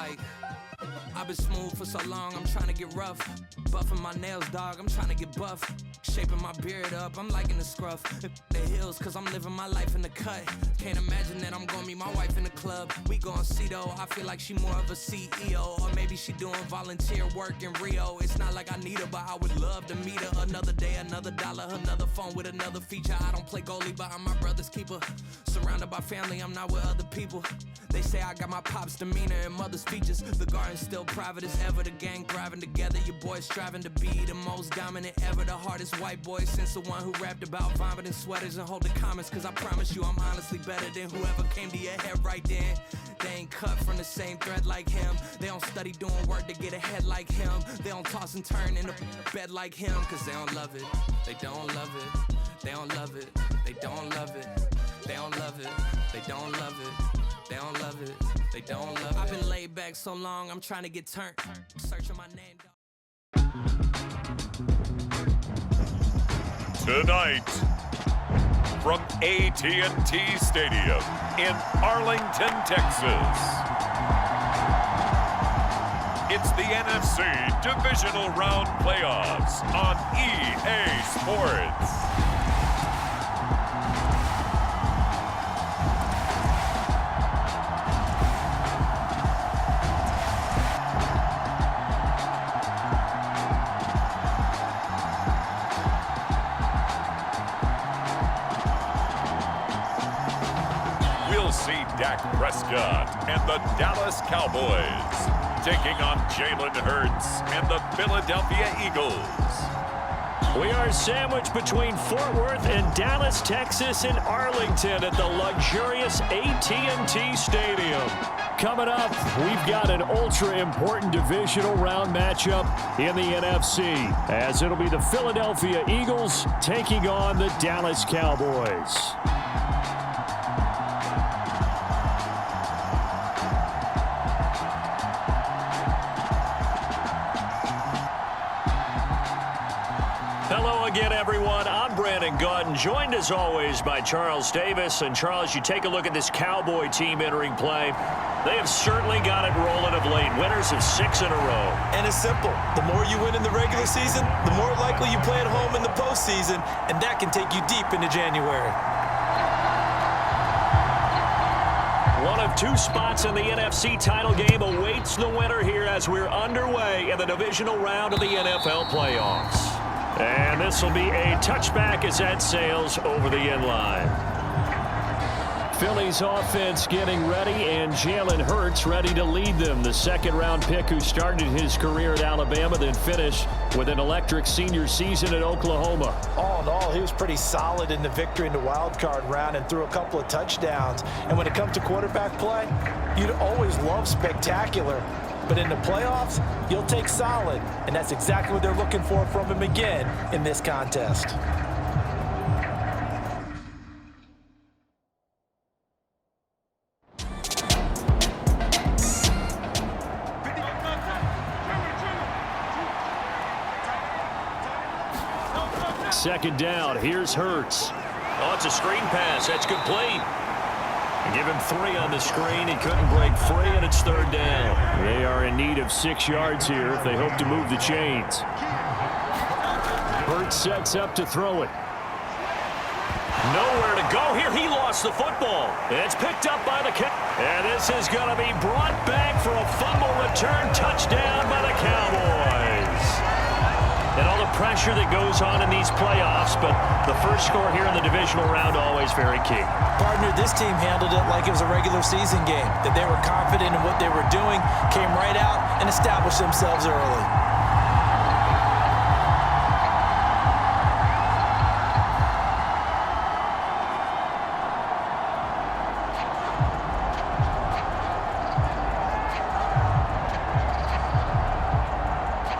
like I've been smooth for so long, I'm trying to get rough. Buffing my nails, dog, I'm trying to get buff. Shaping my beard up, I'm liking the scruff. The hills, cause I'm living my life in the cut. Can't imagine that I'm gonna meet my wife in the club. We gon' see though, I feel like she more of a CEO. Or maybe she doing volunteer work in Rio. It's not like I need her, but I would love to meet her. Another day, another dollar, another phone with another feature. I don't play goalie, but I'm my brother's keeper. Surrounded by family, I'm not with other people. They say I got my pop's demeanor and mother's features. The garden's still private as ever, the gang thriving together. Your boys striving to be the most dominant ever. The hardest white boy since the one who rapped about vomiting sweaters and hold the comments. Cause I promise you I'm honestly better than whoever came to your head right then. They ain't cut from the same thread like him. They don't study doing work to get ahead like him. They don't toss and turn in the bed like him. Cause they don't love it, they don't love it. They don't love it, they don't love it. They don't love it, they don't love it. They don't love it, they don't love it. I've been laid back so long, I'm trying to get turned. Searching my name, dog. Tonight, from AT&T Stadium in Arlington, Texas, it's the NFC Divisional Round Playoffs on EA Sports. Dak Prescott and the Dallas Cowboys taking on Jalen Hurts and the Philadelphia Eagles. We are sandwiched between Fort Worth and Dallas, Texas, and Arlington at the luxurious AT&T Stadium. Coming up, we've got an ultra-important divisional round matchup in the NFC, as it'll be the Philadelphia Eagles taking on the Dallas Cowboys. Hello again, everyone. I'm Brandon Gautin, joined as always by Charles Davis. And Charles, you take a look at this Cowboy team entering play. They have certainly got it rolling of late. Winners of 6 in a row. And it's simple. The more you win in the regular season, the more likely you play at home in the postseason, and that can take you deep into January. One of 2 spots in the NFC title game awaits the winner here as we're underway in the divisional round of the NFL playoffs. And this will be a touchback as that sails over the end line. Philly's offense getting ready, and Jalen Hurts ready to lead them. The second-round pick who started his career at Alabama, then finished with an electric senior season at Oklahoma. All in all, he was pretty solid in the victory in the wild card round and threw a couple of touchdowns. And when it comes to quarterback play, you'd always love spectacular. But in the playoffs, you'll take solid. And that's exactly what they're looking for from him again in this contest. Second down, here's Hurts. Oh, it's a screen pass. That's complete. Give him 3 on the screen. He couldn't break free, and it's third down. They are in need of 6 yards here if they hope to move the chains. Hurts sets up to throw it. Nowhere to go here. He lost the football. It's picked up by the kick. And this is going to be brought back for a fumble return touchdown by the Cowboys. And all the pressure that goes on in these playoffs, but the first score here in the divisional round always very key. Partner, this team handled it like it was a regular season game, that they were confident in what they were doing, came right out and established themselves early.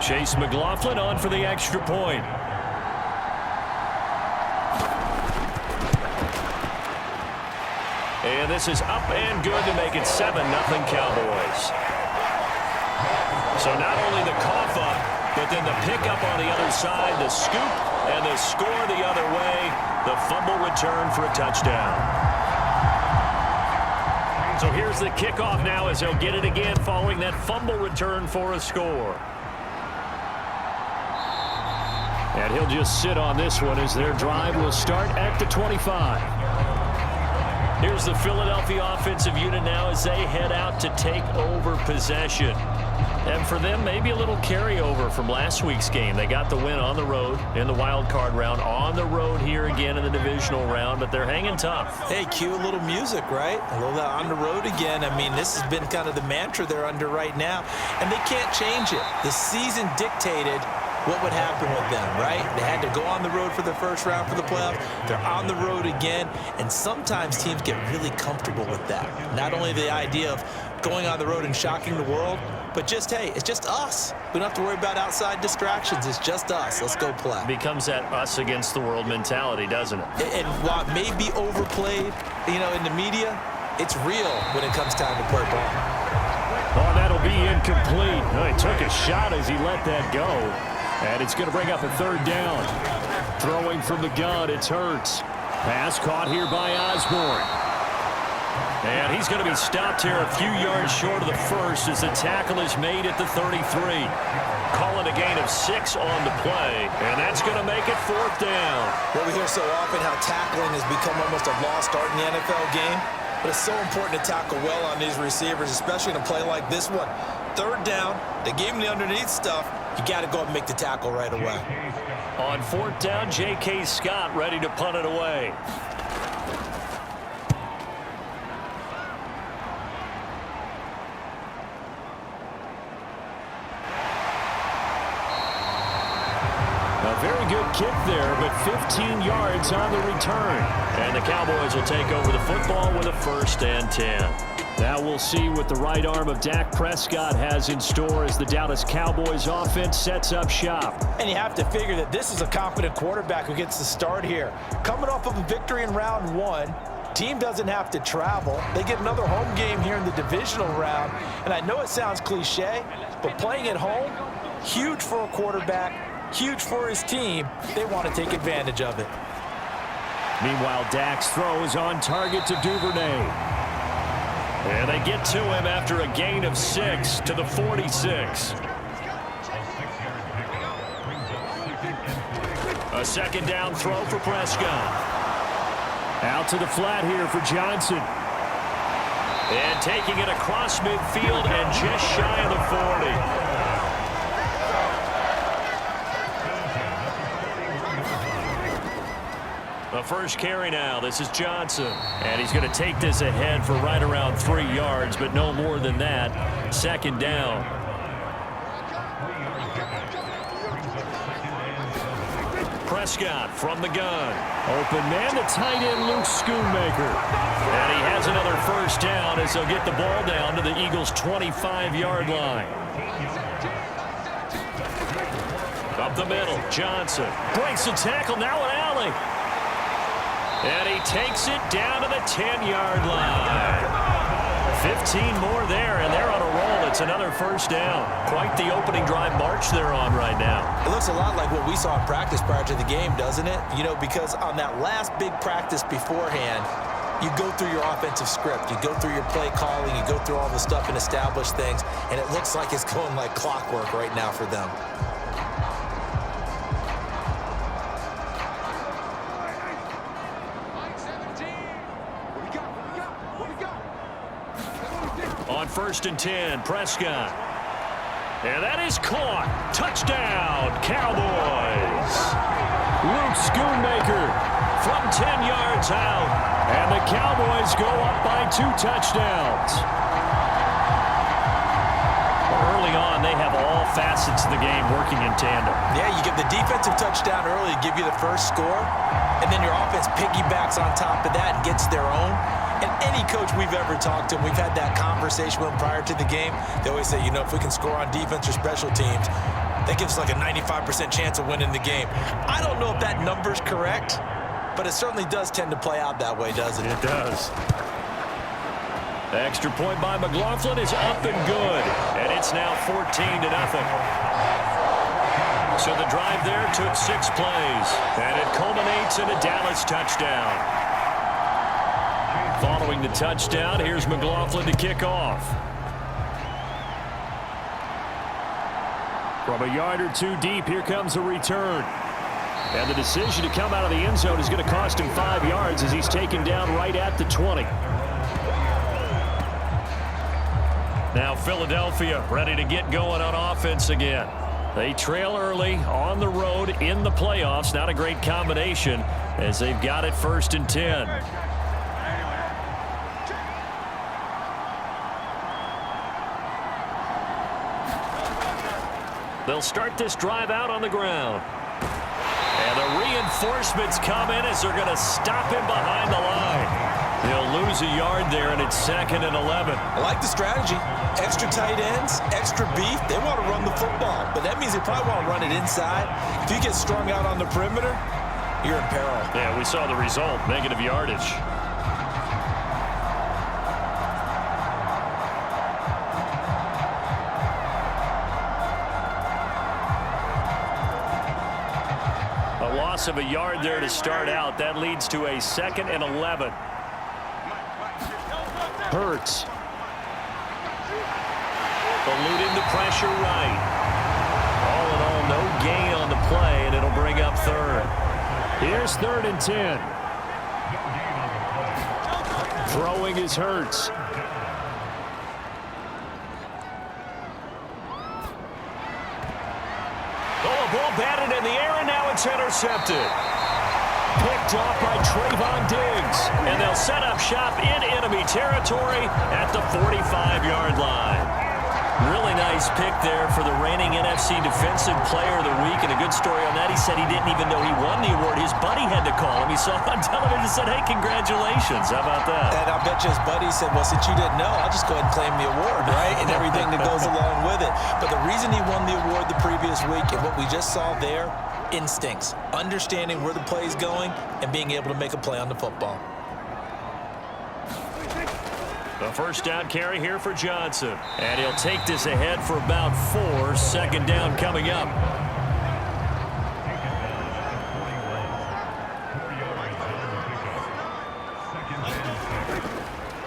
Chase McLaughlin on for the extra point. And this is up and good to make it 7-0 Cowboys. So not only the cough up, but then the pickup on the other side, the scoop, and the score the other way, the fumble return for a touchdown. So here's the kickoff now as they'll get it again following that fumble return for a score. And he'll just sit on this one as their drive will start at the 25. Here's the Philadelphia offensive unit now as they head out to take over possession. And for them, maybe a little carryover from last week's game. They got the win on the road in the wild card round, on the road here again in the divisional round, but they're hanging tough. Hey, cue a little music, right? A little on the road again. I mean, this has been kind of the mantra they're under right now, and they can't change it. The season dictated what would happen with them, right? They had to go on the road for the first round for the playoffs. They're on the road again, and sometimes teams get really comfortable with that. Not only the idea of going on the road and shocking the world, but just, hey, it's just us. We don't have to worry about outside distractions. It's just us. Let's go play. Becomes that us against the world mentality, doesn't it? And while it may be overplayed, in the media, it's real when it comes time to play ball. Oh, that'll be incomplete. Oh, he took a shot as he let that go. And it's going to bring up a third down. Throwing from the gun, it's Hurts. Pass caught here by Osborne. And he's going to be stopped here a few yards short of the first as the tackle is made at the 33. Call it a gain of 6 on the play, and that's going to make it 4th down. Well, we hear so often how tackling has become almost a lost art in the NFL game, but it's so important to tackle well on these receivers, especially in a play like this one. 3rd down, they gave him the underneath stuff. You got to go and make the tackle right away. On 4th down, J.K. Scott ready to punt it away. A very good kick there, but 15 yards on the return. And the Cowboys will take over the football with a 1st and 10. Now we'll see what the right arm of Dak Prescott has in store as the Dallas Cowboys offense sets up shop. And you have to figure that this is a confident quarterback who gets the start here. Coming off of a victory in round 1, team doesn't have to travel. They get another home game here in the divisional round. And I know it sounds cliche, but playing at home, huge for a quarterback, huge for his team. They want to take advantage of it. Meanwhile, Dak's throw is on target to Duvernay. And they get to him after a gain of 6 to the 46. A 2nd down throw for Prescott. Out to the flat here for Johnson. And taking it across midfield and just shy of the 40. The first carry now. This is Johnson. And he's going to take this ahead for right around 3 yards, but no more than that. 2nd down. Prescott from the gun. Open man, the tight end, Luke Schoonmaker. And he has another 1st down as they'll get the ball down to the Eagles' 25-yard line. Up the middle, Johnson breaks the tackle, now an alley. And he takes it down to the 10-yard line. 15 more there, and they're on a roll. It's another 1st down. Quite the opening drive march they're on right now. It looks a lot like what we saw in practice prior to the game, doesn't it? Because on that last big practice beforehand, you go through your offensive script. You go through your play calling. You go through all the stuff and establish things, and it looks like it's going like clockwork right now for them. On 1st and 10, Prescott. And that is caught. Touchdown, Cowboys. Luke Schoonmaker from 10 yards out. And the Cowboys go up by 2 touchdowns. Early on, they have all facets of the game working in tandem. Yeah, you give the defensive touchdown early to give you the first score, and then your offense piggybacks on top of that and gets their own. And any coach we've ever talked to, and we've had that conversation with them prior to the game, they always say, if we can score on defense or special teams, that gives us like a 95% chance of winning the game. I don't know if that number's correct, but it certainly does tend to play out that way, doesn't it? It does. The extra point by McLaughlin is up and good, and it's now 14-0. So the drive there took 6 plays, and it culminates in a Dallas touchdown. Following the touchdown, here's McLaughlin to kick off. From a yard or two deep, here comes a return. And the decision to come out of the end zone is going to cost him 5 yards as he's taken down right at the 20. Now Philadelphia ready to get going on offense again. They trail early on the road in the playoffs. Not a great combination as they've got it 1st and 10. They'll start this drive out on the ground. And the reinforcements come in as they're going to stop him behind the line. They'll lose a yard there, and it's 2nd and 11. I like the strategy. Extra tight ends, extra beef. They want to run the football, but that means they probably want to run it inside. If you get strung out on the perimeter, you're in peril. Yeah, we saw the result, negative yardage. A loss of a yard there to start out. That leads to a 2nd and 11. Hurts. Eluding the pressure right. All in all, no gain on the play, and it'll bring up 3rd. Here's 3rd and 10. Throwing is Hurts. Oh, a ball batted in the air, and now it's intercepted. Picked off by Trayvon Diggs. And they'll set up shop in enemy territory at the 45-yard line. Really nice pick there for the reigning NFC Defensive Player of the Week. And a good story on that, he said he didn't even know he won the award. His buddy had to call him. He saw it on television and said, hey, congratulations. How about that? And I bet you his buddy said, well, since you didn't know, I'll just go ahead and claim the award, right? And everything that goes along with it. But the reason he won the award the previous week and what we just saw there, instincts, understanding where the play is going and being able to make a play on the football. The 1st down carry here for Johnson. And he'll take this ahead for about 4. 2nd down coming up.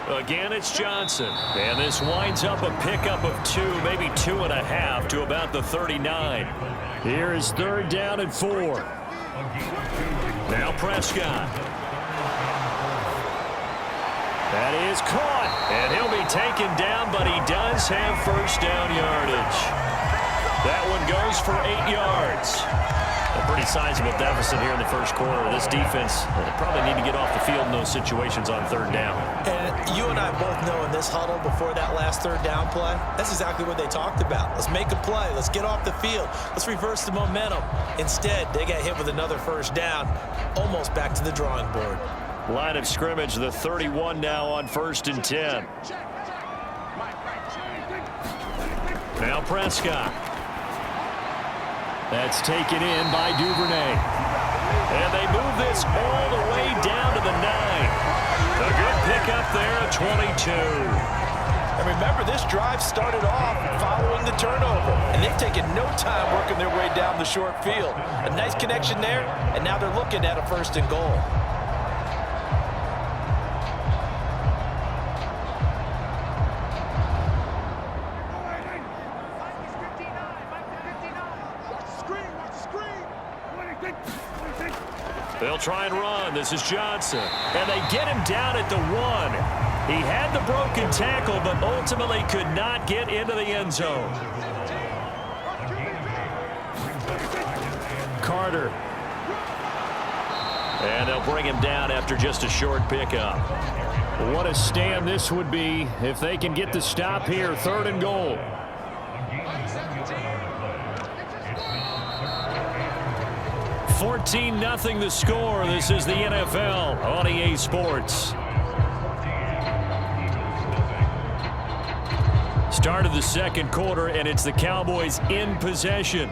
Again, it's Johnson. And this winds up a pickup of 2, maybe 2.5 to about the 39. Here is 3rd down and 4. Now Prescott. That is caught, and he'll be taken down, but he does have 1st down yardage. That one goes for 8 yards. A pretty sizable deficit here in the 1st quarter. This defense probably need to get off the field in those situations on 3rd down. And you and I both know in this huddle before that last 3rd down play, that's exactly what they talked about. Let's make a play. Let's get off the field. Let's reverse the momentum. Instead, they got hit with another 1st down, almost back to the drawing board. Line of scrimmage, the 31 now on 1st and 10. Now Prescott. That's taken in by Duvernay. And they move this all the way down to the 9. A good pickup there at 22. And remember, this drive started off following the turnover. And they've taken no time working their way down the short field. A nice connection there, and now they're looking at a 1st and goal. They'll try and run. This is Johnson. And they get him down at the 1. He had the broken tackle, but ultimately could not get into the end zone. Carter. And they'll bring him down after just a short pickup. What a stand this would be if they can get the stop here. 3rd and goal. 14-0 the score. This is the NFL on EA Sports. Start of the 2nd quarter, and it's the Cowboys in possession.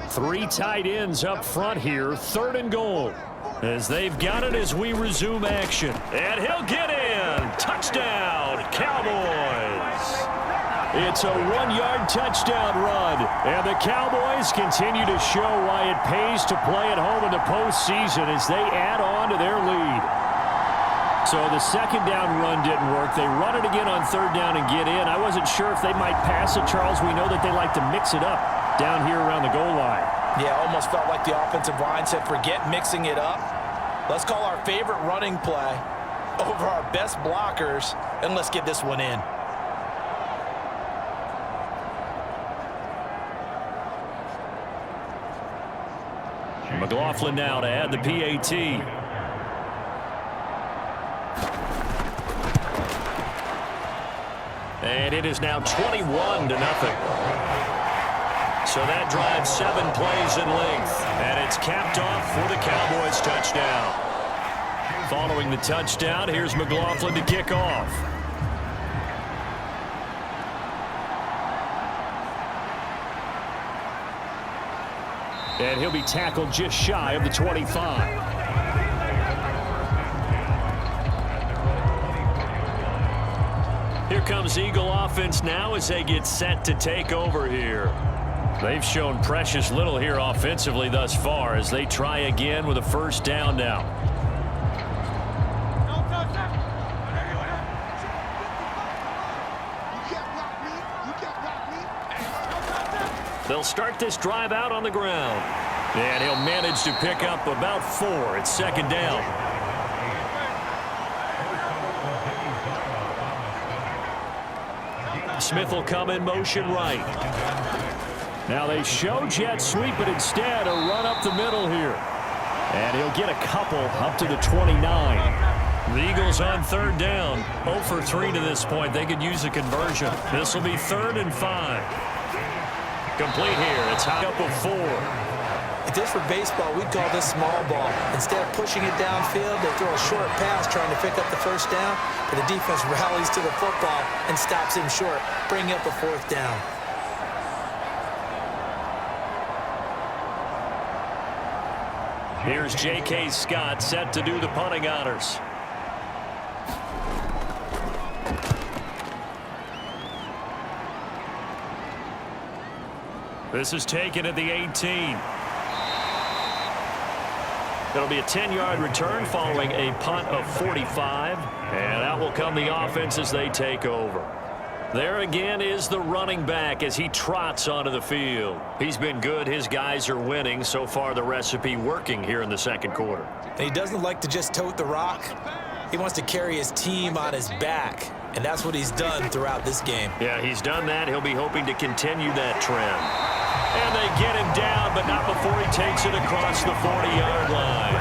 3 tight ends up front here. 3rd and goal. As they've got it as we resume action. And he'll get in. Touchdown, Cowboys. It's a 1-yard touchdown run, and the Cowboys continue to show why it pays to play at home in the postseason as they add on to their lead. So the second down run didn't work. They run it again on third down and get in. I wasn't sure if they might pass it, Charles. We know that they like to mix it up down here around the goal line. Yeah, almost felt like the offensive line said, forget mixing it up. Let's call our favorite running play over our best blockers, and let's get this one in. McLaughlin now to add the PAT. And it is now 21-0. So that drives 7 plays in length. And it's capped off for the Cowboys touchdown. Following the touchdown, here's McLaughlin to kick off. And he'll be tackled just shy of the 25. Here comes Eagle offense now as they get set to take over here. They've shown precious little here offensively thus far as they try again with a first down now. They'll start this drive out on the ground. And he'll manage to pick up about 4. It's second down. Smith will come in motion right. Now they show jet sweep, but instead a run up the middle here. And he'll get a couple up to the 29. The Eagles on third down. 0 for 3 to this point. They could use a conversion. This will be 3rd and 5. Complete here. It's high up of 4. If this were baseball, we'd call this small ball. Instead of pushing it downfield, they throw a short pass trying to pick up the first down, but the defense rallies to the football and stops him short, bringing up a 4th down. Here's J.K. Scott set to do the punting honors. This is taken at the 18. It'll be a 10-yard return following a punt of 45. And out will come the offense as they take over. There again is the running back as he trots onto the field. He's been good. His guys are winning. So far, the recipe working here in the second quarter. And he doesn't like to just tote the rock. He wants to carry his team on his back. And that's what he's done throughout this game. Yeah, he's done that. He'll be hoping to continue that trend. And they get him down, but not before he takes it across the 40-yard line.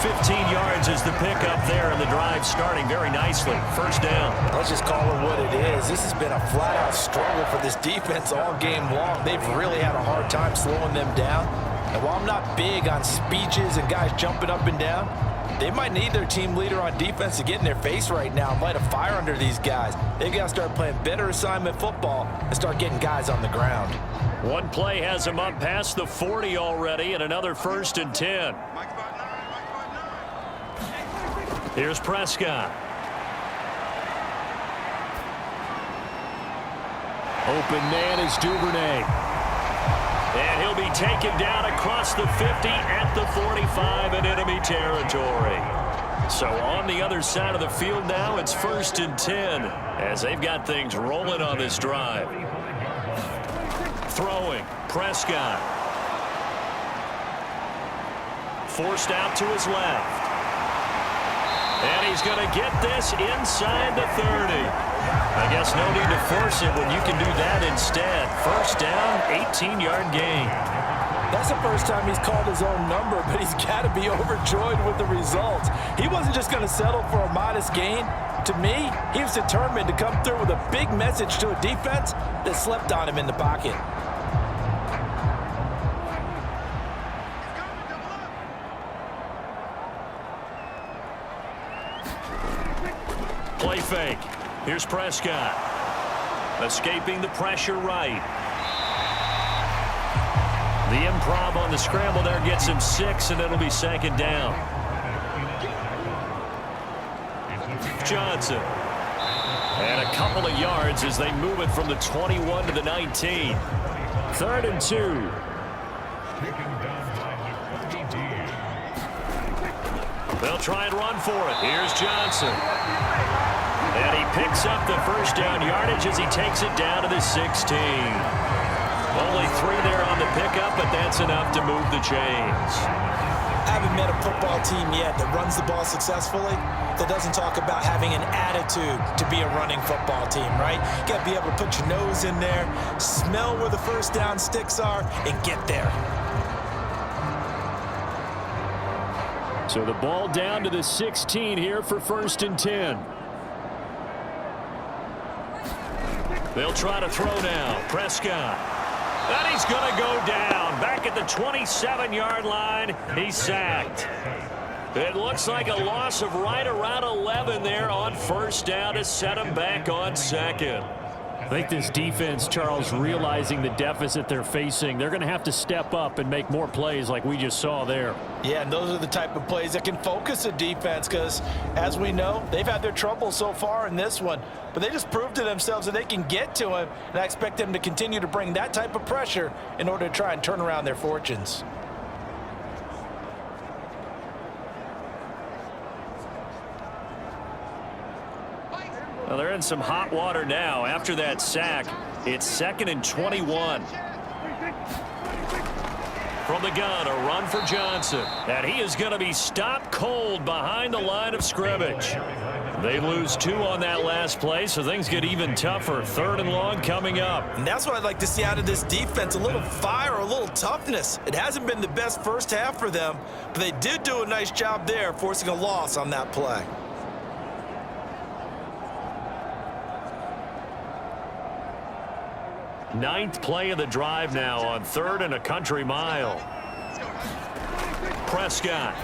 15 yards is the pickup there, and the drive starting very nicely. First down. Let's just call it what it is. This has been a flat-out struggle for this defense all game long. They've really had a hard time slowing them down. And while I'm not big on speeches and guys jumping up and down, they might need their team leader on defense to get in their face right now and light a fire under these guys. They've got to start playing better assignment football and start getting guys on the ground. One play has him up past the 40 already, and another 1st and 10. Here's Prescott. Open man is Duvernay. And he'll be taken down across the 50 at the 45 in enemy territory. So on the other side of the field now, it's 1st and 10 as they've got things rolling on this drive. Throwing, Prescott. Forced out to his left. And he's going to get this inside the 30. I guess no need to force it when you can do that instead. First down, 18-yard gain. That's the first time he's called his own number, but he's got to be overjoyed with the results. He wasn't just going to settle for a modest gain. To me, he was determined to come through with a big message to a defense that slept on him in the pocket. Play fake. Here's Prescott. Escaping the pressure right. The improv on the scramble there gets him 6, and it'll be second down. Johnson. And a couple of yards as they move it from the 21 to the 19. 3rd and 2. They'll try and run for it. Here's Johnson. And he picks up the first down yardage as he takes it down to the 16. Only 3 there on the pickup, but that's enough to move the chains. I haven't met a football team yet that runs the ball successfully that doesn't talk about having an attitude to be a running football team, right? You got to be able to put your nose in there, smell where the first down sticks are, and get there. So the ball down to the 16 here for 1st and 10. They'll try to throw now. Prescott. And he's going to go down. Back at the 27-yard line. He's sacked. It looks like a loss of right around 11 there on 1st down to set him back on 2nd. I think this defense, Charles, realizing the deficit they're facing, they're going to have to step up and make more plays like we just saw there. Yeah, and those are the type of plays that can focus a defense because, as we know, they've had their trouble so far in this one. But they just proved to themselves that they can get to him, and I expect them to continue to bring that type of pressure in order to try and turn around their fortunes. Well, they're in some hot water now. After that sack, it's 2nd and 21. From the gun, a run for Johnson. And he is going to be stopped cold behind the line of scrimmage. They lose 2 on that last play, so things get even tougher. 3rd and long coming up. And that's what I'd like to see out of this defense, a little fire, a little toughness. It hasn't been the best first half for them, but they did do a nice job there, forcing a loss on that play. Ninth play of the drive now on 3rd and a country mile. Prescott.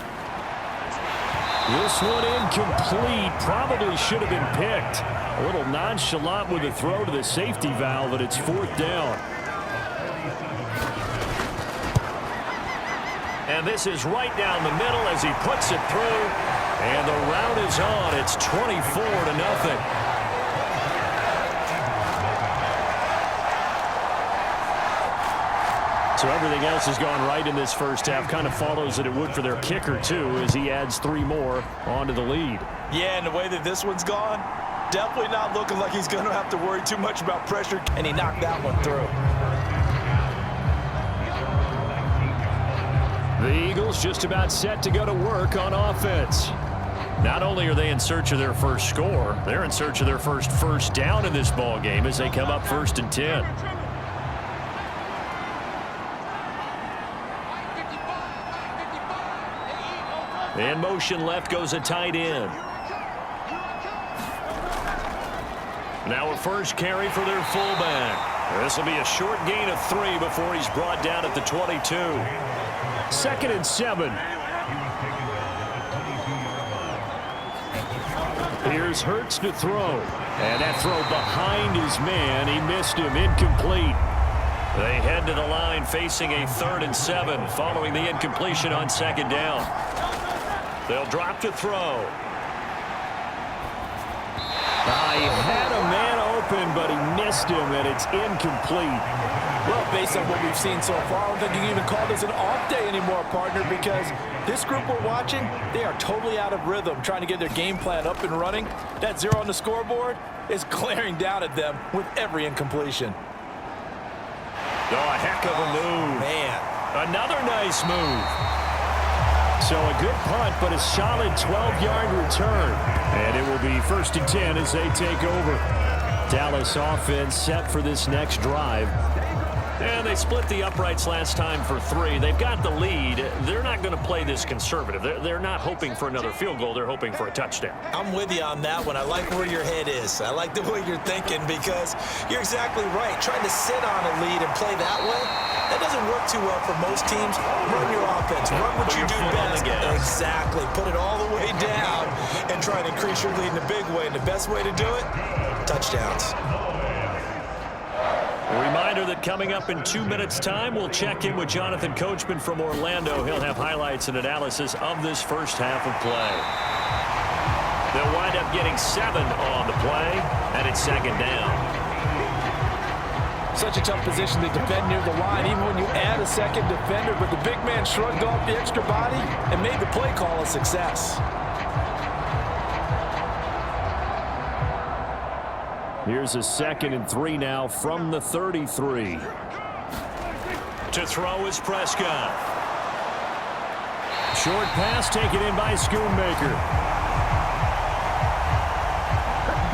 This one incomplete. Probably should have been picked. A little nonchalant with a throw to the safety valve, but it's 4th down. And this is right down the middle as he puts it through. And the route is on. It's 24-0. So everything else has gone right in this first half. Kind of follows that it would for their kicker, too, as he adds 3 more onto the lead. Yeah, and the way that this one's gone, definitely not looking like he's going to have to worry too much about pressure, and he knocked that one through. The Eagles just about set to go to work on offense. Not only are they in search of their first score, they're in search of their first down in this ball game as they come up 1st and 10. In motion left goes a tight end. Now a first carry for their fullback. This will be a short gain of 3 before he's brought down at the 22. 2nd and 7. Here's Hurts to throw. And that throw behind his man. He missed him. Incomplete. They head to the line facing a 3rd and 7 following the incompletion on 2nd down. They'll drop to throw. He had a man open, but he missed him, and it's incomplete. Well, based on what we've seen so far, I don't think you can even call this an off day anymore, partner, because this group we're watching, they are totally out of rhythm, trying to get their game plan up and running. That 0 on the scoreboard is glaring down at them with every incompletion. Oh, a heck of a move. Man. Another nice move. So a good punt, but a solid 12-yard return. And it will be 1st and 10 as they take over. Dallas offense set for this next drive. And they split the uprights last time for 3. They've got the lead. They're not going to play this conservative. They're not hoping for another field goal. They're hoping for a touchdown. I'm with you on that one. I like where your head is. I like the way you're thinking because you're exactly right. Trying to sit on a lead and play that way, that doesn't work too well for most teams. Run your offense. Run what you do best. Exactly. Put it all the way down and try to increase your lead in a big way. And the best way to do it, touchdowns. A reminder that coming up in 2 minutes' time, we'll check in with Jonathan Coachman from Orlando. He'll have highlights and analysis of this first half of play. They'll wind up getting 7 on the play, and it's 2nd down. Such a tough position to defend near the line, even when you add a second defender. But the big man shrugged off the extra body and made the play call a success. Here's a 2nd and 3 now from the 33. To throw is Prescott. Short pass taken in by Schoonmaker.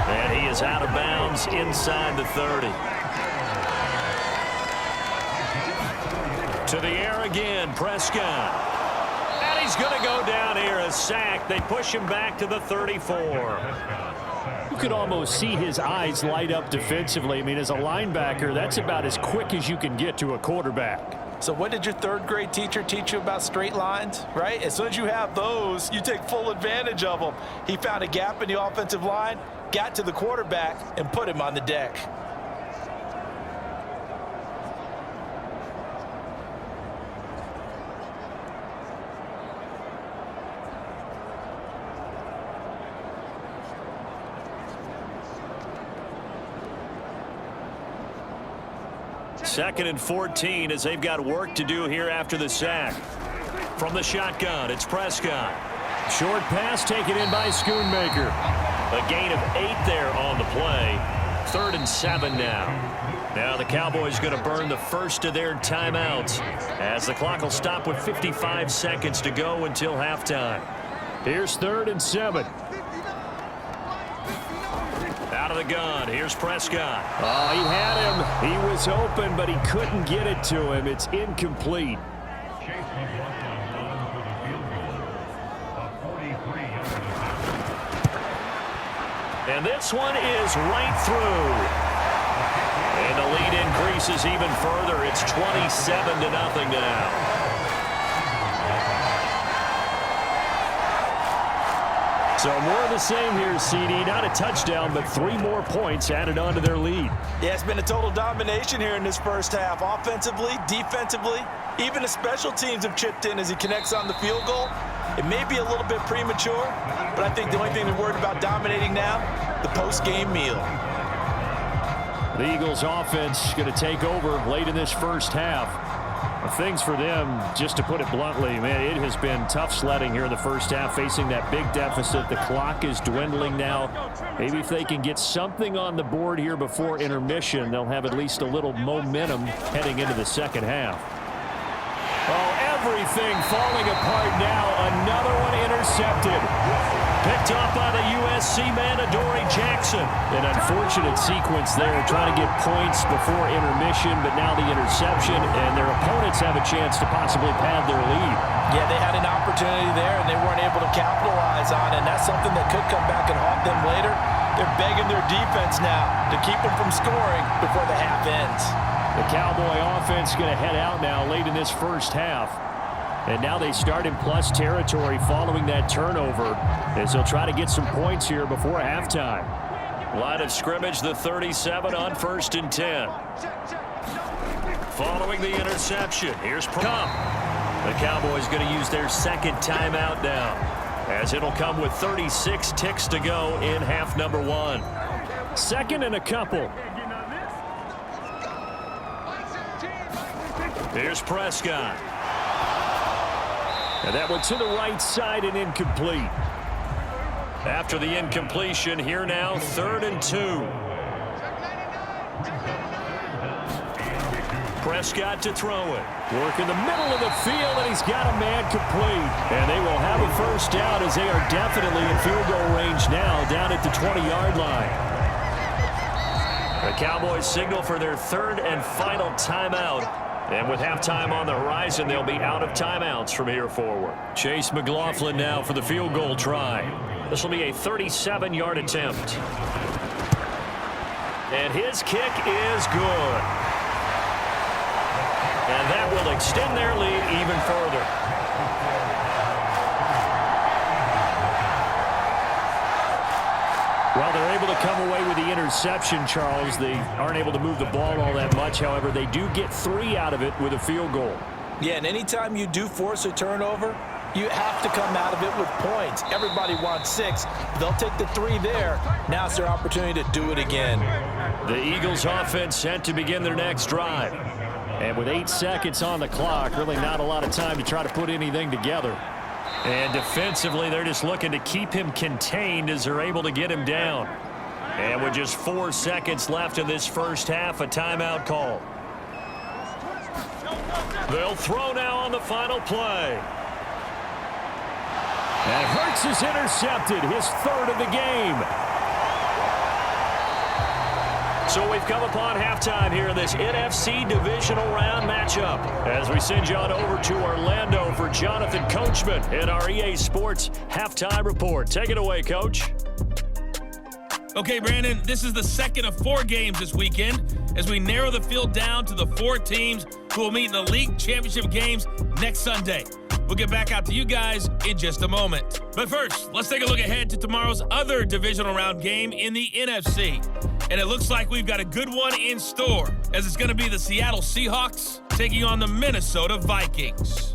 And he is out of bounds inside the 30. To the air again, Prescott. And he's going to go down here, a sack. They push him back to the 34. You could almost see his eyes light up defensively. I mean, as a linebacker, that's about as quick as you can get to a quarterback. So what did your 3rd grade teacher teach you about straight lines, right? As soon as you have those, you take full advantage of them. He found a gap in the offensive line, got to the quarterback, and put him on the deck. Second and 14 as they've got work to do here after the sack. From the shotgun, it's Prescott. Short pass taken in by Schoonmaker. A gain of 8 there on the play. 3rd and 7 now. Now the Cowboys going to burn the first of their timeouts as the clock will stop with 55 seconds to go until halftime. Here's 3rd and 7. Out of the gun, here's Prescott. Oh, he had him. He was open, but he couldn't get it to him. It's incomplete. And this one is right through. And the lead increases even further. It's 27-0 now. So more of the same here, CD. Not a touchdown, but 3 more points added on to their lead. Yeah, it's been a total domination here in this first half. Offensively, defensively, even the special teams have chipped in as he connects on the field goal. It may be a little bit premature, but I think the only thing they're worried about dominating now, the post-game meal. The Eagles offense going to take over late in this first half. Things for them, just to put it bluntly, man, it has been tough sledding here in the first half, facing that big deficit. The clock is dwindling now. Maybe if they can get something on the board here before intermission, they'll have at least a little momentum heading into the second half. Oh, everything falling apart now. Another one intercepted. Picked off by the USC man, Adoree Jackson. An unfortunate sequence there, trying to get points before intermission, but now the interception, and their opponents have a chance to possibly pad their lead. Yeah, they had an opportunity there, and they weren't able to capitalize on it, and that's something that could come back and haunt them later. They're begging their defense now to keep them from scoring before the half ends. The Cowboy offense going to head out now late in this first half. And now they start in plus territory following that turnover as they'll try to get some points here before halftime. Line of scrimmage, the 37 on 1st and 10. Following the interception, here's Prom. The Cowboys going to use their 2nd timeout now, as it'll come with 36 ticks to go in half number 1. 2nd and a couple. Here's Prescott. And that one to the right side and incomplete. After the incompletion, here now, 3rd and 2. Prescott to throw it. Work in the middle of the field, and he's got a man complete. And they will have a first down as they are definitely in field goal range now, down at the 20-yard line. The Cowboys signal for their 3rd and final timeout. And with halftime on the horizon, they'll be out of timeouts from here forward. Chase McLaughlin now for the field goal try. This will be a 37-yard attempt. And his kick is good. And that will extend their lead even further. Well, they're able to come away with the interception, Charles. They aren't able to move the ball all that much. However, they do get 3 out of it with a field goal. Yeah, and anytime you do force a turnover, You have to come out of it with points. Everybody wants 6. They'll take the 3 there. Now it's their opportunity to do it again. The Eagles offense set to begin their next drive. And with 8 seconds on the clock, really not a lot of time to try to put anything together. And defensively, they're just looking to keep him contained as they're able to get him down. And with just 4 seconds left in this first half, a timeout call. They'll throw now on the final play. And Hurts is intercepted, his 3rd of the game. So we've come upon halftime here in this NFC divisional round matchup as we send you on over to Orlando for Jonathan Coachman in our EA Sports halftime report. Take it away, Coach. Okay, Brandon, this is the second of 4 games this weekend as we narrow the field down to the 4 teams who will meet in the league championship games next Sunday. We'll get back out to you guys in just a moment. But first, let's take a look ahead to tomorrow's other divisional round game in the NFC. And it looks like we've got a good one in store, as it's going to be the Seattle Seahawks taking on the Minnesota Vikings.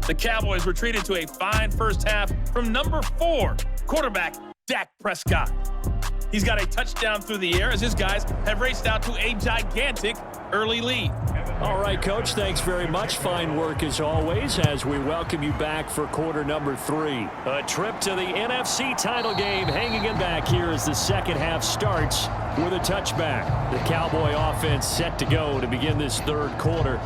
The Cowboys were treated to a fine first half from number 4 quarterback Dak Prescott. He's got a touchdown through the air as his guys have raced out to a gigantic early lead. All right, Coach, thanks very much. Fine work as always as we welcome you back for quarter number 3. A trip to the NFC title game hanging in back here as the second half starts with a touchback. The Cowboy offense set to go to begin this third quarter.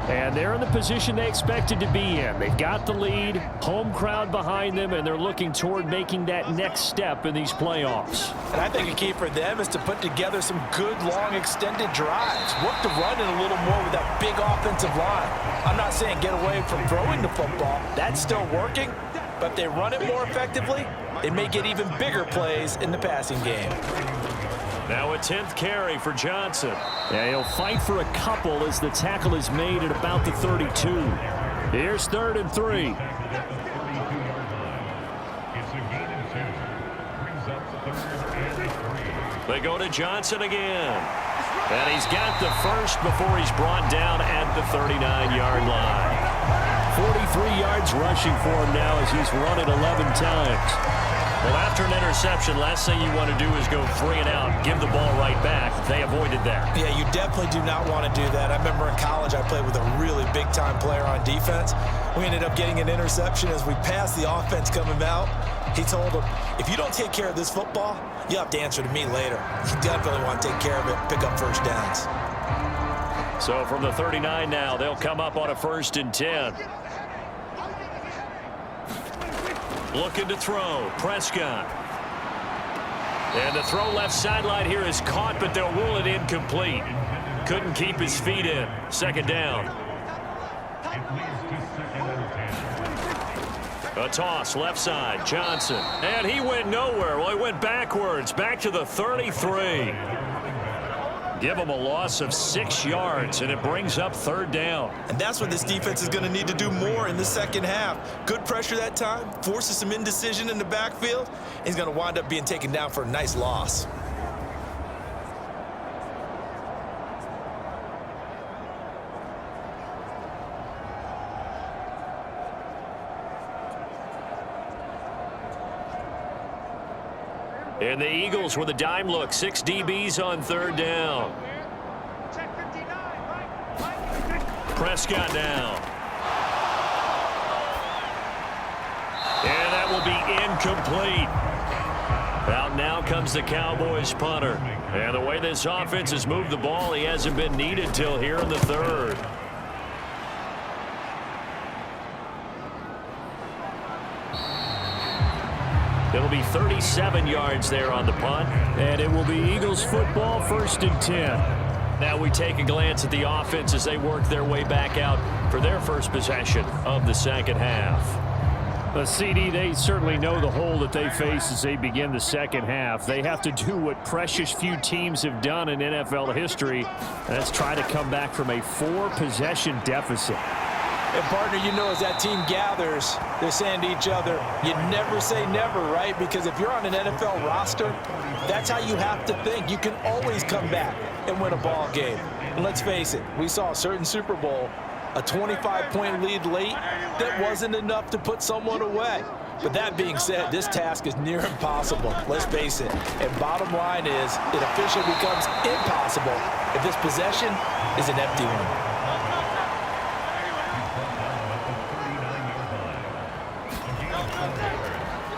And they're in the position they expected to be in. They've got the lead, home crowd behind them, and they're looking toward making that next step in these playoffs. And I think a key for them is to put together some good, long, extended drives. Work the run in a little more with that big offensive line. I'm not saying get away from throwing the football. That's still working. But if they run it more effectively, they may get even bigger plays in the passing game. Now a 10th carry for Johnson. Yeah, he'll fight for a couple as the tackle is made at about the 32. Here's 3rd and 3. They go to Johnson again. And he's got the first before he's brought down at the 39-yard line. 43 yards rushing for him now as he's run it 11 times. Well, after an interception, last thing you want to do is go 3 and out, give the ball right back. They avoided that. Yeah, you definitely do not want to do that. I remember in college I played with a really big-time player on defense. We ended up getting an interception as we passed the offense coming out. He told him, if you don't take care of this football, you'll have to answer to me later. You definitely want to take care of it, pick up first downs. So from the 39 now, they'll come up on a 1st and 10. Looking to throw, Prescott. And the throw left sideline here is caught, but they'll rule it incomplete. Couldn't keep his feet in. 2nd down. A toss, left side, Johnson. And he went nowhere. Well, he went backwards, back to the 33. Give him a loss of 6 yards, and it brings up 3rd down. And that's what this defense is going to need to do more in the second half. Good pressure that time, forces some indecision in the backfield. He's going to wind up being taken down for a nice loss. And the Eagles with a dime look, 6 DBs on 3rd down. Prescott now. And that will be incomplete. Out now comes the Cowboys punter. And the way this offense has moved the ball, he hasn't been needed till here in the 3rd. It'll be 37 yards there on the punt. And it will be Eagles football, 1st and 10. Now we take a glance at the offense as they work their way back out for their first possession of the second half. The CD, they certainly know the hole that they face as they begin the second half. They have to do what precious few teams have done in NFL history, and that's try to come back from a 4-possession deficit. And, partner, you know, as that team gathers, they're saying to each other, you never say never, right? Because if you're on an NFL roster, that's how you have to think. You can always come back and win a ball game. And let's face it, we saw a certain Super Bowl A 25-point lead late, that wasn't enough to put someone away. But that being said, this task is near impossible, let's face it. And bottom line is, it officially becomes impossible if this possession is an empty one.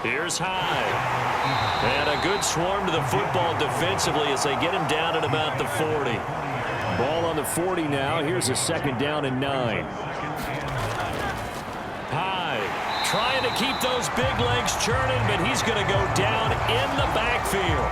Here's Hyde. And a good swarm to the football defensively as they get him down at about the 40. Ball on the 40 now. Here's a 2nd down and 9. Hyde trying to keep those big legs churning, but he's going to go down in the backfield.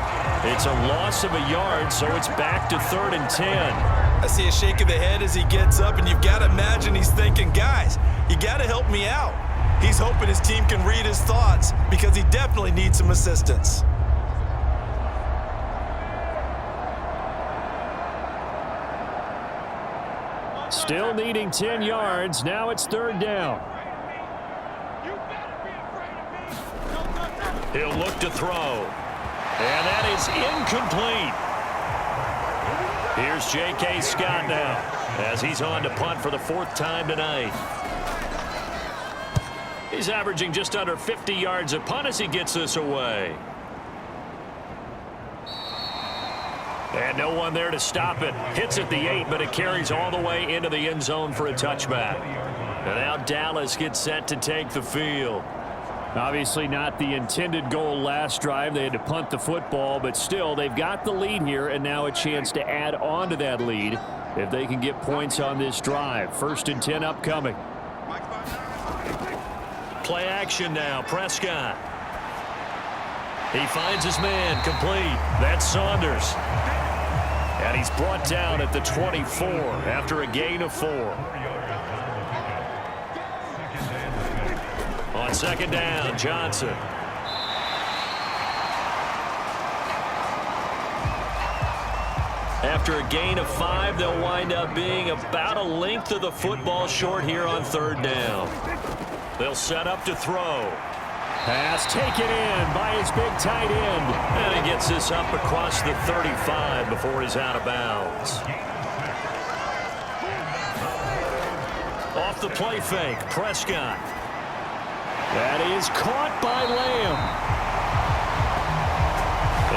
It's a loss of a yard, so it's back to 3rd and 10. I see a shake of the head as he gets up, and you've got to imagine he's thinking, guys, you got to help me out. He's hoping his team can read his thoughts because he definitely needs some assistance. Still needing 10 yards. Now it's 3rd down. He'll look to throw. And that is incomplete. Here's J.K. Scott now as he's on to punt for the 4th time tonight. He's averaging just under 50 yards a punt as he gets this away. And no one there to stop it. Hits at the 8, but it carries all the way into the end zone for a touchback. And now Dallas gets set to take the field. Obviously not the intended goal last drive. They had to punt the football, but still they've got the lead here and now a chance to add on to that lead if they can get points on this drive. 1st and 10 upcoming. Play action now. Prescott. He finds his man complete. That's Saunders. And he's brought down at the 24 after a gain of 4. On 2nd down, Johnson. After a gain of 5, they'll wind up being about a length of the football short here on 3rd down. They'll set up to throw. Pass taken in by his big tight end. And he gets this up across the 35 before he's out of bounds. Off the play fake, Prescott. That is caught by Lamb.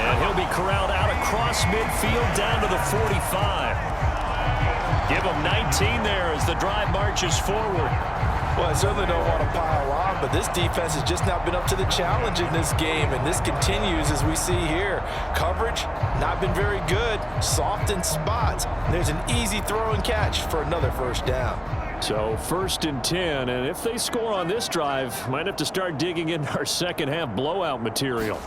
And he'll be corralled out across midfield down to the 45. Give him 19 there as the drive marches forward. Well, I certainly don't want to pile on, but this defense has just not been up to the challenge in this game, and this continues as we see here. Coverage, not been very good, soft in spots. There's an easy throw and catch for another 1st down. So 1st and 10, and if they score on this drive, might have to start digging into our 2nd half blowout material.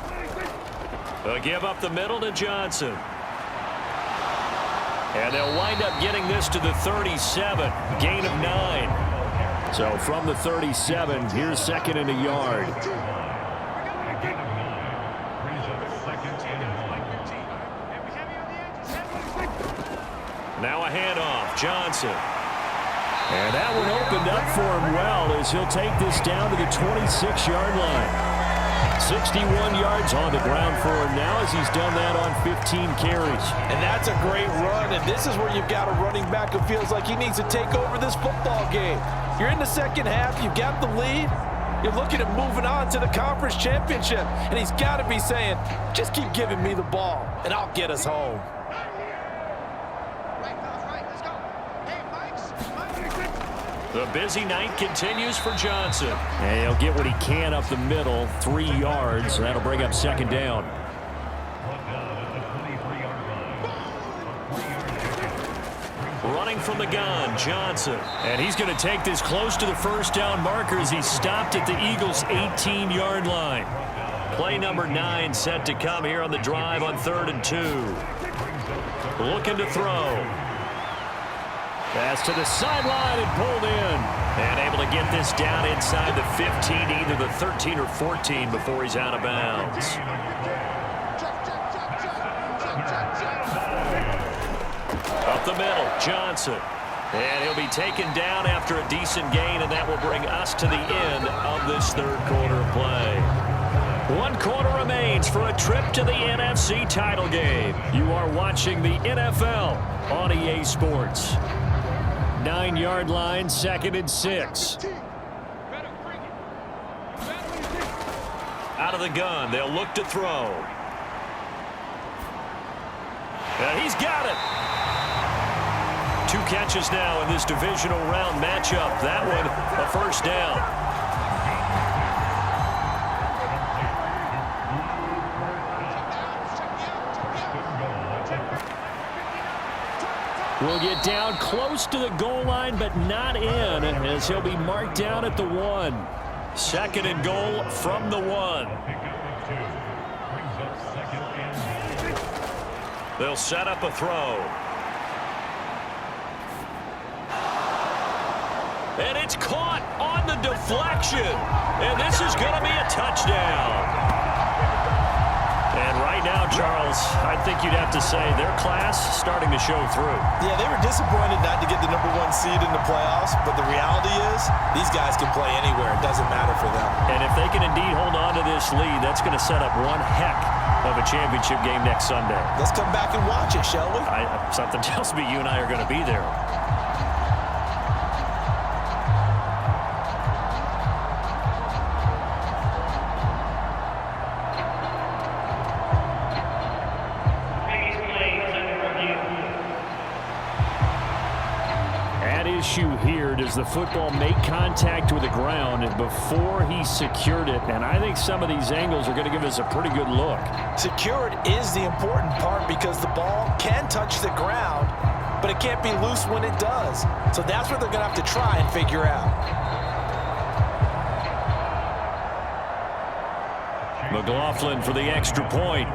They'll give up the middle to Johnson. And they'll wind up getting this to the 37, gain of 9. So from the 37, here's 2nd and a yard. Now a handoff, Johnson. And that one opened up for him well as he'll take this down to the 26-yard line. 61 yards on the ground for him now as he's done that on 15 carries. And that's a great run, and this is where you've got a running back who feels like he needs to take over this football game. You're in the 2nd half, you've got the lead, you're looking at moving on to the conference championship, and he's got to be saying, just keep giving me the ball, and I'll get us home. The busy night continues for Johnson. And he'll get what he can up the middle, 3 yards. That'll bring up 2nd down. Running from the gun, Johnson. And he's going to take this close to the 1st down marker as he's stopped at the Eagles' 18-yard line. Play number 9 set to come here on the drive on 3rd and 2. Looking to throw. Pass to the sideline and pulled in. And able to get this down inside the 15, either the 13 or 14 before he's out of bounds. Up the middle, Johnson. And he'll be taken down after a decent gain, and that will bring us to the end of this 3rd quarter of play. 1 quarter remains for a trip to the NFC title game. You are watching the NFL on EA Sports. 9-yard line, 2nd and 6. Out of the gun, they'll look to throw. And he's got it. 2 catches now in this divisional round matchup. That one, a first down. Will get down close to the goal line, but not in, as he'll be marked down at the 1. 2nd and goal from the 1. They'll set up a throw. And it's caught on the deflection. And this is going to be a touchdown. And right now, Charles, I think you'd have to say their class starting to show through. Yeah, they were disappointed not to get the #1 seed in the playoffs, but the reality is these guys can play anywhere. It doesn't matter for them. And if they can indeed hold on to this lead, that's going to set up one heck of a championship game next Sunday. Let's come back and watch it, shall we? Something tells me you and I are going to be there. Issue here, does the football make contact with the ground before he secured it? And I think some of these angles are going to give us a pretty good look. Secured is the important part because the ball can touch the ground, but it can't be loose when it does. So that's what they're going to have to try and figure out. McLaughlin for the extra point.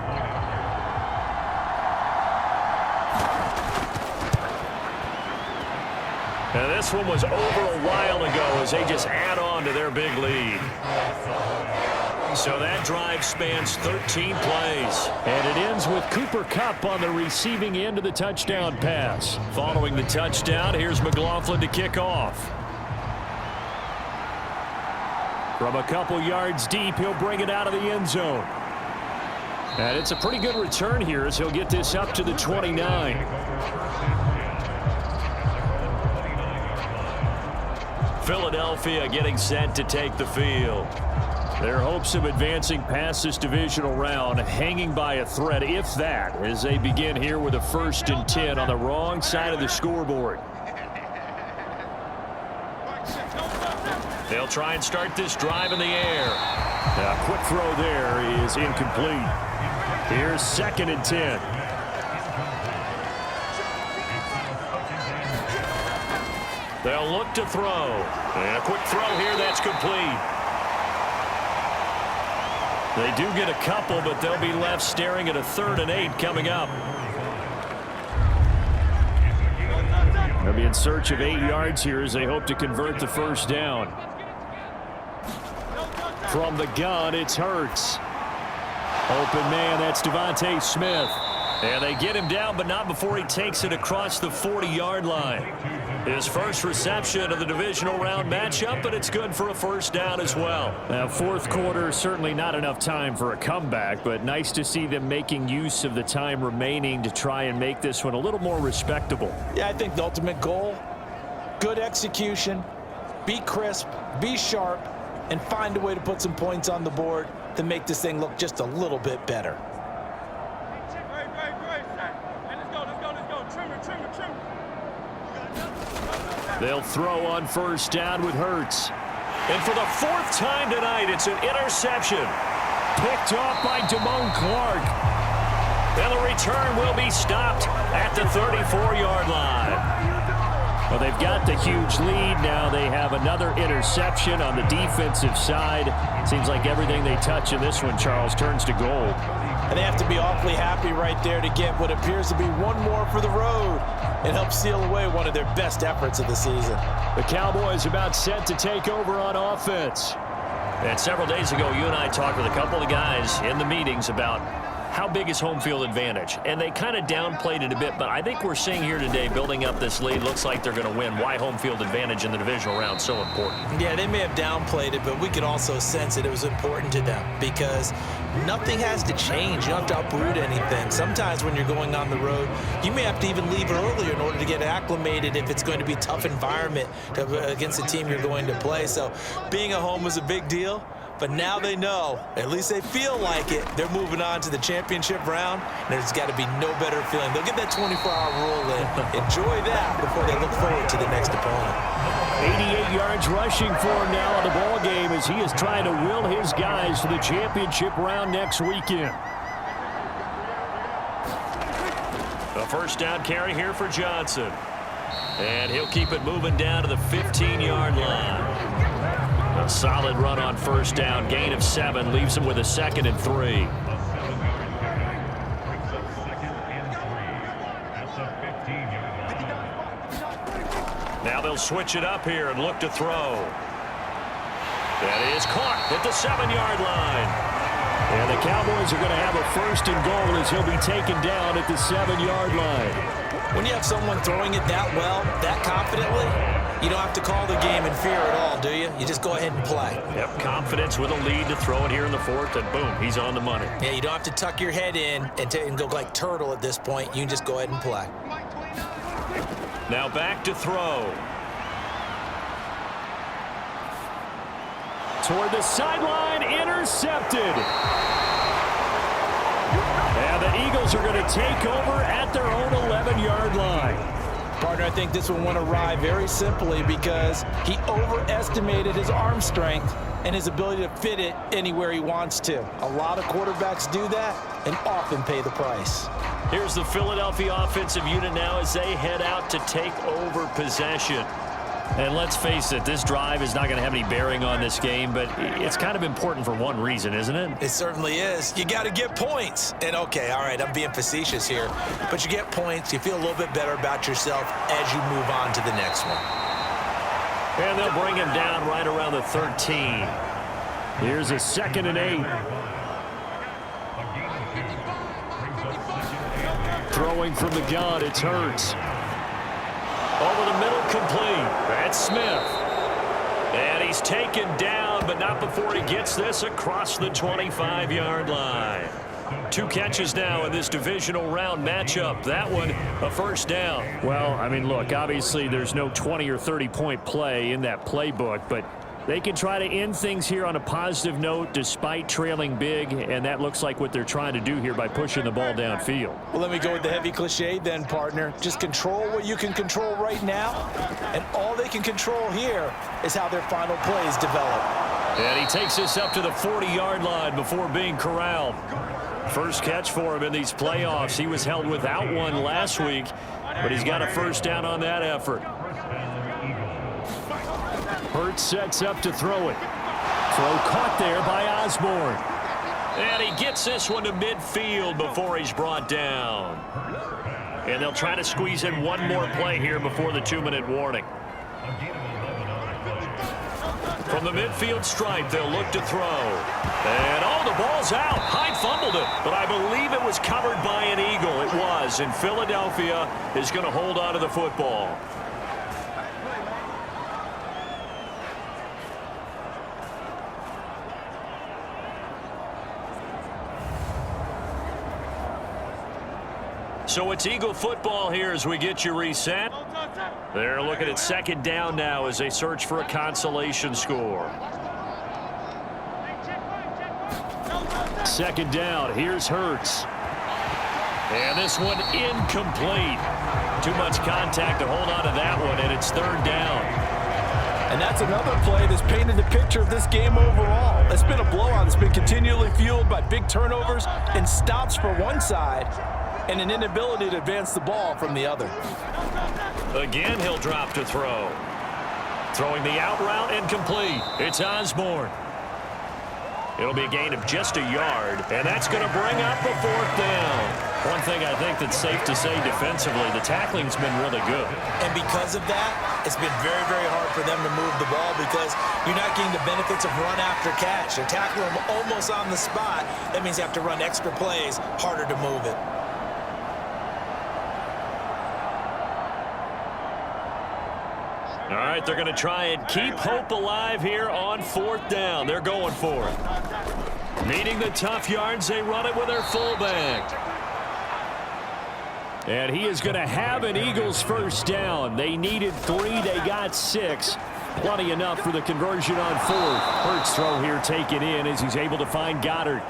And this one was over a while ago as they just add on to their big lead. So that drive spans 13 plays. And it ends with Cooper Kupp on the receiving end of the touchdown pass. Following the touchdown, here's McLaughlin to kick off. From a couple yards deep, he'll bring it out of the end zone. And it's a pretty good return here as he'll get this up to the 29. Philadelphia getting set to take the field. Their hopes of advancing past this divisional round hanging by a thread, if that, as they begin here with a 1st and 10 on the wrong side of the scoreboard. They'll try and start this drive in the air. A quick throw there is incomplete. Here's 2nd and 10. They'll look to throw. And a quick throw here, that's complete. They do get a couple, but they'll be left staring at a 3rd and 8 coming up. They'll be in search of 8 yards here as they hope to convert the 1st down. From the gun, it's Hurts. Open man, that's Devontae Smith. And they get him down, but not before he takes it across the 40-yard line. His first reception of the divisional round matchup, but it's good for a 1st down as well. Now, 4th quarter, certainly not enough time for a comeback, but nice to see them making use of the time remaining to try and make this one a little more respectable. Yeah, I think the ultimate goal, good execution, be crisp, be sharp, and find a way to put some points on the board to make this thing look just a little bit better. They'll throw on 1st down with Hurts. And for the 4th time tonight, it's an interception. Picked off by Damone Clark. And the return will be stopped at the 34-yard line. Well, they've got the huge lead. Now they have another interception on the defensive side. Seems like everything they touch in this one, Charles, turns to gold. And they have to be awfully happy right there to get what appears to be one more for the road and help seal away one of their best efforts of the season. The Cowboys about set to take over on offense. And several days ago, you and I talked with a couple of guys in the meetings about how big is home field advantage? And they kind of downplayed it a bit, but I think we're seeing here today, building up this lead, looks like they're going to win. Why home field advantage in the divisional round so important? Yeah, they may have downplayed it, but we could also sense that it was important to them because nothing has to change. You don't have to uproot anything. Sometimes when you're going on the road, you may have to even leave earlier in order to get acclimated if it's going to be a tough environment against the team you're going to play. So being at home was a big deal. But now they know, at least they feel like it, they're moving on to the championship round. There's got to be no better feeling. They'll get that 24-hour rule in. Enjoy that before they look forward to the next opponent. 88 yards rushing for him now in the ball game as he is trying to will his guys to the championship round next weekend. A first down carry here for Johnson. And he'll keep it moving down to the 15-yard line. A solid run on first down. Gain of 7 leaves him with a 2nd and 3. Now they'll switch it up here and look to throw. That is caught at the 7-yard line. And the Cowboys are going to have a 1st and goal as he'll be taken down at the 7-yard line. When you have someone throwing it that well, that confidently, you don't have to call the game in fear at all, do you? You just go ahead and play. Yep, confidence with a lead to throw it here in the 4th, and boom, he's on the money. Yeah, you don't have to tuck your head in and go like turtle at this point. You can just go ahead and play. Now back to throw. Toward the sideline, intercepted. And the Eagles are going to take over at their own 11-yard line. Partner, I think this one went awry very simply because he overestimated his arm strength and his ability to fit it anywhere he wants to. A lot of quarterbacks do that and often pay the price. Here's the Philadelphia offensive unit now as they head out to take over possession. And let's face it, this drive is not going to have any bearing on this game, but it's kind of important for one reason, isn't it? It certainly is. You got to get points. And okay, all right, I'm being facetious here, but you get points, you feel a little bit better about yourself as you move on to the next one. And they'll bring him down right around the 13. Here's a 2nd and 8. Throwing from the gun, it's Hurts. Over the middle, complete. That's Smith. And he's taken down, but not before he gets this across the 25-yard line. 2 catches now in this divisional round matchup. That one, a first down. Well, I mean, look, obviously there's no 20 or 30-point play in that playbook, but they can try to end things here on a positive note despite trailing big, and that looks like what they're trying to do here by pushing the ball downfield. Well, let me go with the heavy cliche then, partner. Just control what you can control right now, and all they can control here is how their final plays develop. And he takes this up to the 40-yard line before being corralled. First catch for him in these playoffs. He was held without one last week, but he's got a first down on that effort. Hurts sets up to throw it. Throw caught there by Osborne. And he gets this one to midfield before he's brought down. And they'll try to squeeze in one more play here before the 2-minute warning. From the midfield stripe, they'll look to throw. And, oh, the ball's out. Hyde fumbled it, but I believe it was covered by an Eagle. It was, and Philadelphia is going to hold on to the football. So it's Eagle football here as we get you reset. They're looking at 2nd down now as they search for a consolation score. 2nd down. Here's Hurts. And this one incomplete. Too much contact to hold on to that one, and it's 3rd down. And that's another play that's painted the picture of this game overall. It's been a blowout. It's been continually fueled by big turnovers and stops for one side and an inability to advance the ball from the other. Again, he'll drop to throw. Throwing the out route incomplete. It's Osborne. It'll be a gain of just a yard, and that's going to bring up the 4th down. One thing I think that's safe to say defensively, the tackling's been really good. And because of that, It's been very, very hard for them to move the ball because you're not getting the benefits of run after catch. They're tackling them almost on the spot. That means you have to run extra plays, harder to move it. All right, they're going to try and keep hope alive here on 4th down. They're going for it. Needing the tough yards, they run it with their fullback. And he is going to have an Eagles first down. They needed 3. They got 6. Plenty enough for the conversion on 4th. Hurts throw here taken in as he's able to find Goddard.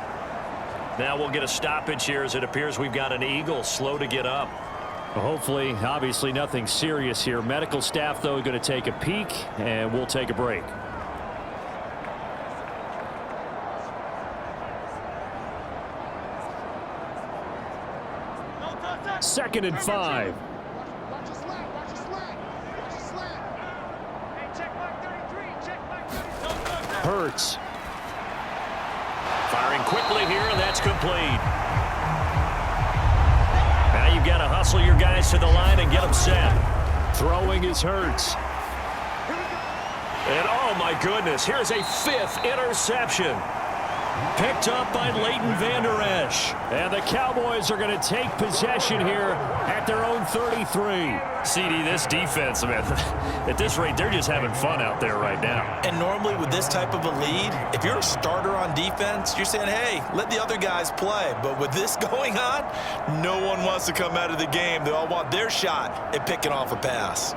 Now we'll get a stoppage here as it appears we've got an Eagle slow to get up. Hopefully, obviously nothing serious here. Medical staff, though, going to take a peek, and we'll take a break. Second and 5. Hurts. Firing quickly here, and that's complete. Now you've got to hustle your guys to the line and get them set. Throwing is Hurts. And oh my goodness, here's a 5th interception. Picked up by Leighton Vander Esch. And the Cowboys are going to take possession here at their own 33. CD, this defense, man, at this rate, they're just having fun out there right now. And normally with this type of a lead, if you're a starter on defense, you're saying, hey, let the other guys play. But with this going on, no one wants to come out of the game. They all want their shot at picking off a pass.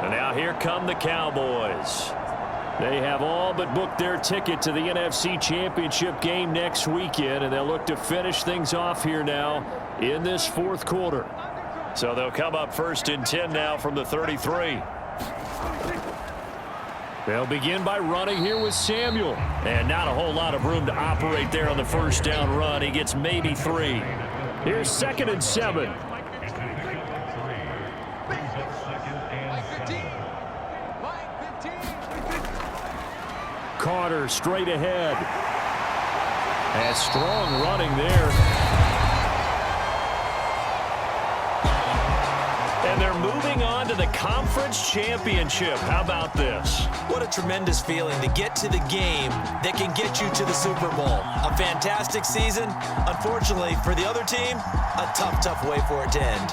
And now here come the Cowboys. They have all but booked their ticket to the NFC Championship game next weekend, and they'll look to finish things off here now in this 4th quarter. So they'll come up 1st and 10 now from the 33. They'll begin by running here with Samuel. And not a whole lot of room to operate there on the first down run. He gets maybe 3. Here's 2nd and 7. Carter straight ahead. And strong running there. And they're moving on to the conference championship. How about this? What a tremendous feeling to get to the game that can get you to the Super Bowl. A fantastic season. Unfortunately, for the other team, a tough, tough way for it to end.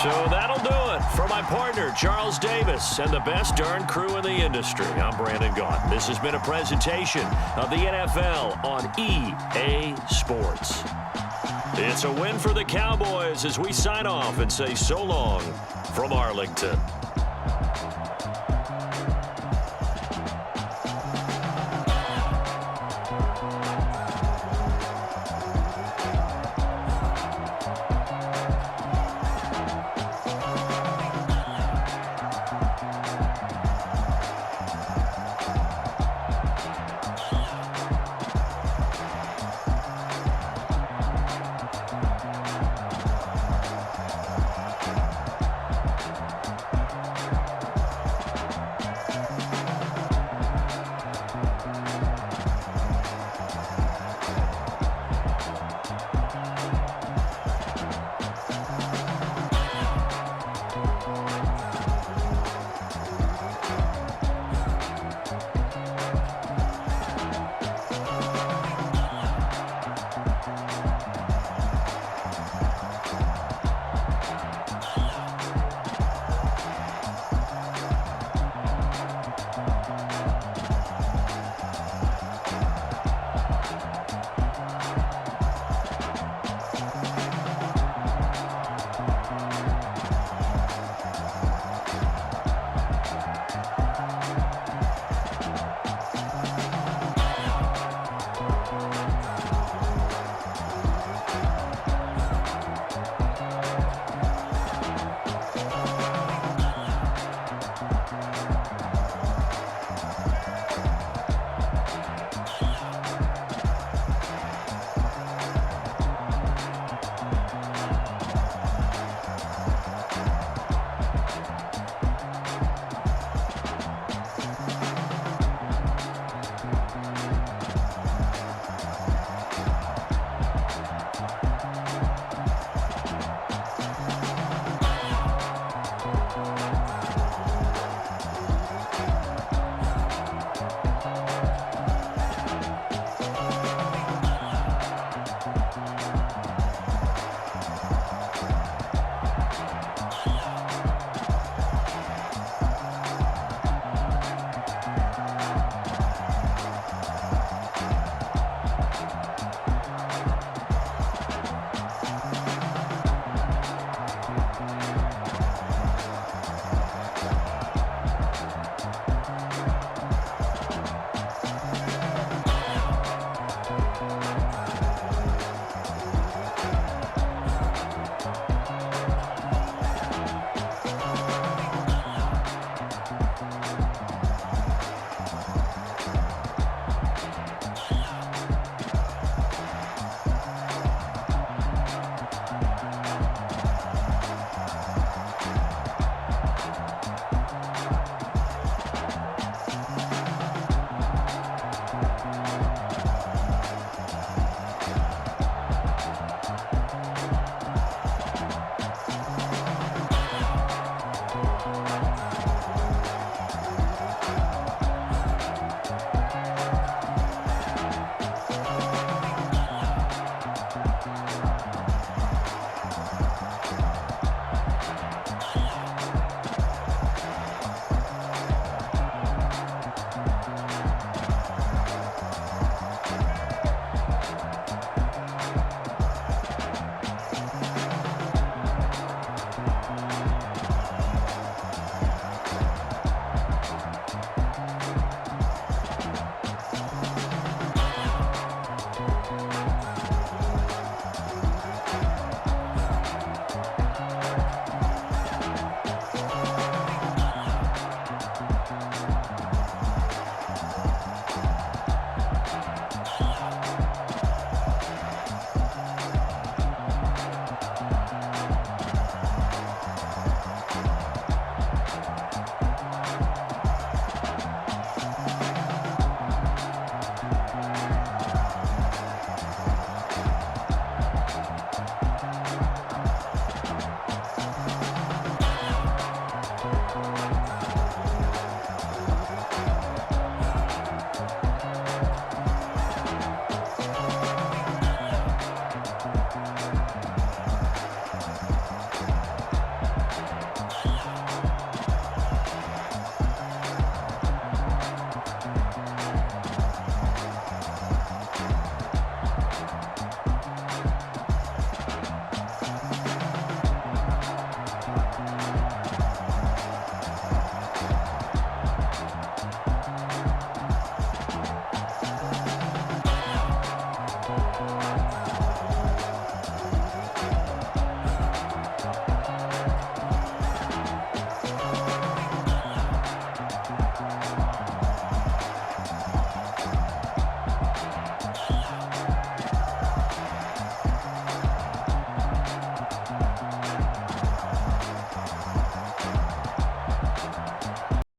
So that'll do it for my partner, Charles Davis, and the best darn crew in the industry. I'm Brandon Gaudin. This has been a presentation of the NFL on EA Sports. It's a win for the Cowboys as we sign off and say so long from Arlington.